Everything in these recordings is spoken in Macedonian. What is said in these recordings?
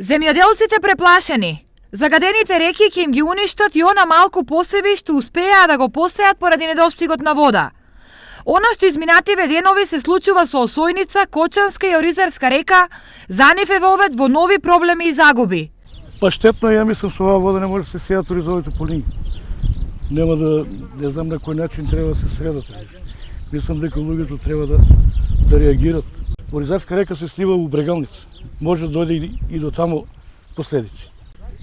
Земјоделците преплашени. Загадените реки ќе им ги уништат и она малку посеби што успеа да го посеат поради недостигот на вода. Она што изминативе денови се случува со Осојница, Кочанска и Оризарска река, за нив е вовед во нови проблеми и загуби. Па штетно, ја мислам со оваа вода не може да се сеат оризовите полини. Нема да, не знам на кој начин треба да се средат. Мислам дека луѓето треба да реагират. Оризарска река се слива у Брегалница. Може да дојде и до тамо последици.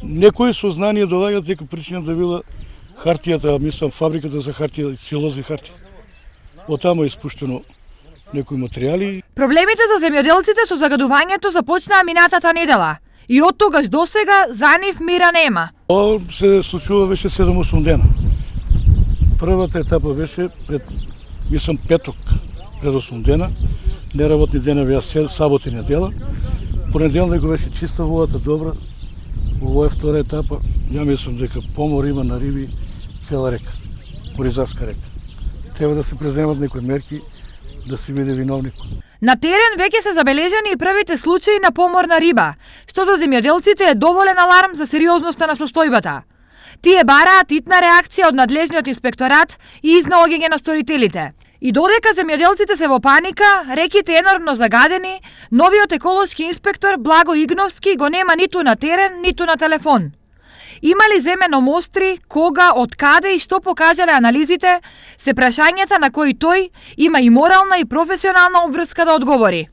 Некои сознание доаѓаат дека причина да била хартијата, мислам фабриката за хартија, целулозни хартија. Од тамо е испуштено некои материјали. Проблемите за земјоделците со загадувањето започнаа минатата недела и од тогаш до сега за нив мира нема. Ова се случува веќе 7-8 дена. Првата етапа беше пред, мислам, петок, пред 8 дена. Неработни дена беа сабота и недела. Понеделник беше чиста водата, добра. Ова е втора етапа. Ја мислам дека помор има на риби цела река, Оризарска река. Треба да се преземат некои мерки, да се биде виновник. На терен веќе се забележани и првите случаи на помор на риба, што за земјоделците е доволен аларм за сериозноста на состојбата. Тие бараат итна реакција од надлежниот инспекторат и изнаоѓање на сторителите. И додека земјоделците се во паника, реките енормно загадени, новиот еколошки инспектор Благо Игновски го нема ниту на терен, ниту на телефон. Има ли земено мостри, кога, од каде и што покажале анализите, се прашањата на кои тој има и морална и професионална обврска да одговори.